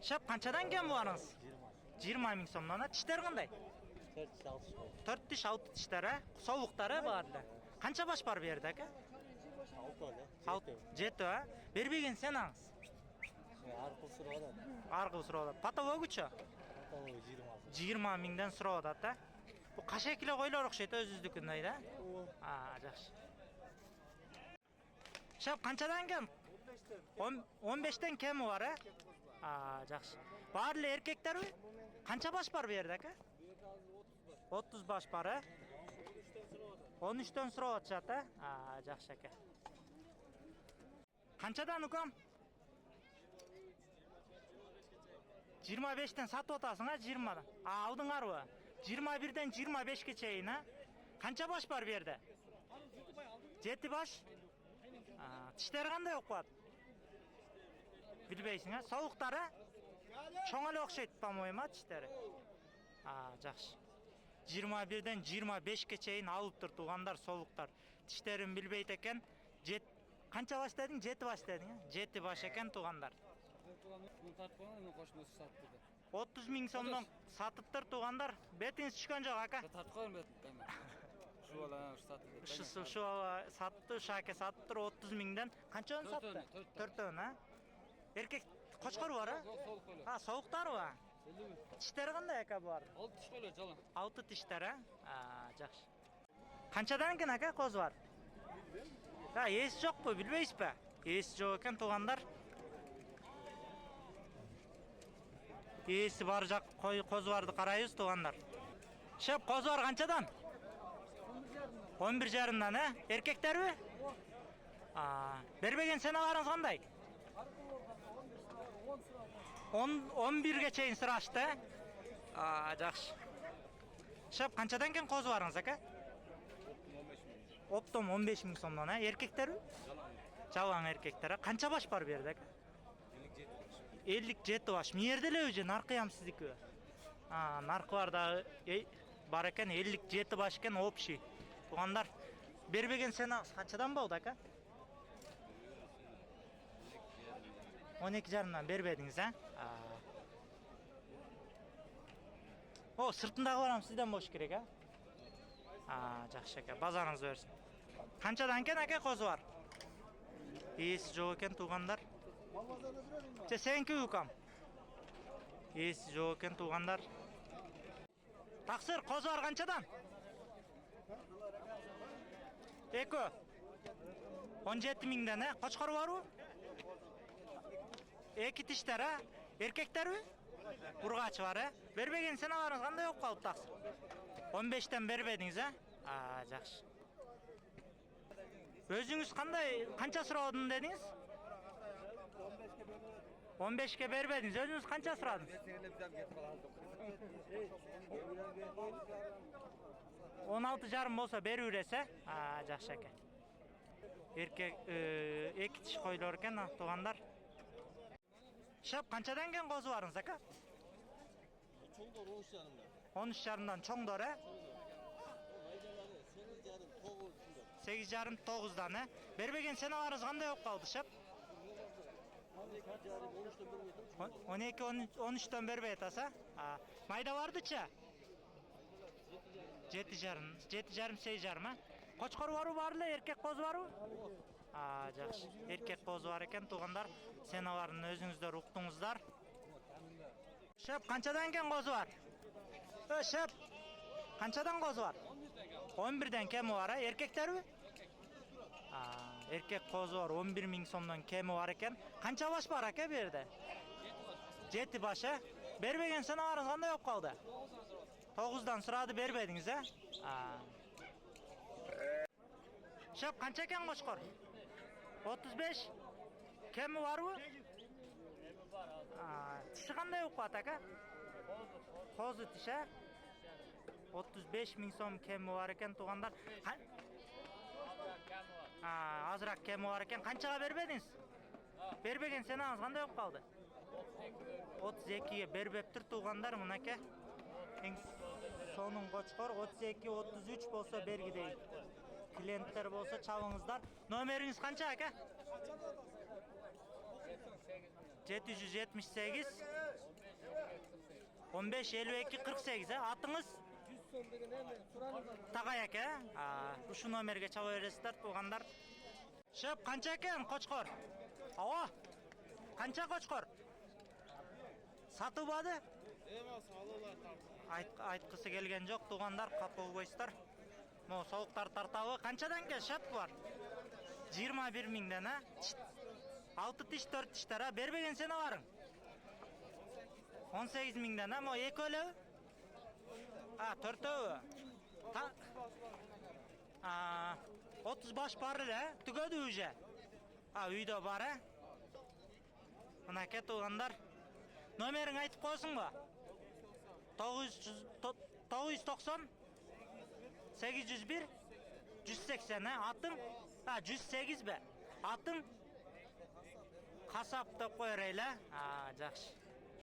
Шап, қаншадан кем барыңыз? 20 мың сомнан. Тіштер қандай? 4 тіш, 6 тіштер, соғықтары барды. Қанша баш бар берді, әке? 7, бербеген сен аңыз? Арқыл сұрауды. Патолог үші? 20 мыңдан сұрауды, да? Бұл қаша екілі қойлар ұқшайды өзіздікіндей, да? Жақшы. Шап, қаншадан кем? 15-тен кемі бар, жақшы. Барлы еркектер өй? Қанша баш бар берді, әке? 30 баш бар, 13-тен сұрау атшаты, жақшы, әке. Қаншадан үкім? 25-тен сатып отасың, 20-дан? Алдың аруы? 21-ден 25-ке чейін, Қанша баш бар берді? 7 баш? Тіштері қандай оқуады? Білбейсің, соғықтары? Чоңалы оқшайды, по-моему, тіштері. Жақшы. 21-ден 25-ке чейін алып тұр туғандар, соғықтар. Тіштерін білбейді екен. Қанша баш дедің? 7 баш дедің, 7 баш екен туғандар. 30 мың сомнан сатып тұр туғандар. Бетіңіз түшкен жоқ, ака? Тартып қойын бетін. Шу сатты, шаке сатып тұр 30 мыңдан. Қанша өн сатты? 4 өн, Еркек қошқар бар, соғықтар бар. Тіштері қандай әке бар? 6 тіш қойлар, жалын. 6 тіштері, жақшы. Қаншадан екен әке қоз бар? Есі жоқ бұ, білбейсіз бі? Есі жоқ екен туғандар. Есі бар жақ қоз барды қарайыз туғандар. Шеп, қоз бар қаншадан? 11,5-дан, еркектер бі? Бербеген сені барыңыз қандай? 11-ге чейін сұрашты. Жақшы. Шеп, қаншадан кен қоз барыңыз, әке? Оптом 15 мың сомнан, еркектер бі? Жалаң еркектер. Қанша баш бар берді, әке? 57 баш. Мерделі өже, нарқы ям сіздікі? Нарқы бар екен, 57 баш екен, общий. Туғандар, бербеген сені қаншадан бауды, әке? 12,5-дан бербедіңіз, сыртындағы барам сізден бош керек, жақшы, әке, базарыңыз өрсін. Қаншадан кен, әке, қозы бар? Есі жоқ екен, туғандар. Сенкі үкам? Есі жоқ екен, туғандар. Тақсыр, қозы бар қаншадан? 2, 17 мыңдан, қошқар бар ө? 2 тіштер, еркектер ө? Бұрғачы бар, бербеген сен аларыңыз қандай оқ қалып тақсыр? 15-тен бербедіңіз, жақшы. Өзіңіз қанша сұраудың дедіңіз? 15-ке бербедіңіз, өзіңіз қанша сұрадыңыз? 16,5 болса бер үресі, жақшы әке. Еркек 2 тіш қойлар екен, туғандар. Шап, қаншадан кен қозы барыңыз, әке? Çoğdur 13,5'dan. 13,5'dan çoğdur, 8,5-9'dan, Berbegen senalarınız qanday болып қалды, шап? 12-13'dan berbe etasa? Mayda vardı-çı? 7,5-8,5, Qo'chqor var barlı, erkek qo'z var mı? Жақсы. Erkek qo'z var ekan, tuğanlar. Senalarını özünüzler uqdыңыздар. Şep, qanchadan ken qo'zi var? Şep, qanchadan qo'zi var? 11'den kemi var, erkekler mi? Erkek qo'zi var, 11 ming so'mdan kemi var ekan. Qancha baş var aka bu yerda? 7 baş, Berbegen senalarınız qanday bo'lib qoldi? 9'dan sırada berbediniz, Şep, qancha ken Qo'chqor? 35? Kemi var mı? Tişi qanday bo'lib qoldi aka? Qo'zi tishi 35 ming so'm kemi var ekan, tuğanlar. Azroq kemi var ekan. Qanchaga berbedingiz? Berbegen senangiz qanday bo'lib qoldi? 32 ga berbeptir tuğanlar munaka. Eng so'ning Qo'chqor 32-33 bo'lsa bergidey. Klientler bo'lsa chalingizlar. Nomeringiz qancha aka? 778 15 52 48 атыңыз 100 сом деген эми сураныңыз. Тагай аке ушу номерге чаба бересиздер туугандар. Шеп канча экен кочкор? Ооба. Канча кочкор? Сатылбады? Эми салуулар тартып. Айткысы келген жок туугандар, капа болбойсуздар. Могу соуктар тартабы. Канчадан ке шеп бар? 21 миңден, а? 6 тиш, 4 тиштер, а? Бербеген сен барың? 18 миңден, а? Могу экөөлөбү? 4-өө. 30 баш бар эле, түгөдү уже. Үйдө бар, э? Мынакей туугандар. Номериң айтып коесуңбу? 990 801 180, атың? 108 бе? Атың? Касап деп коерейли, жакшы.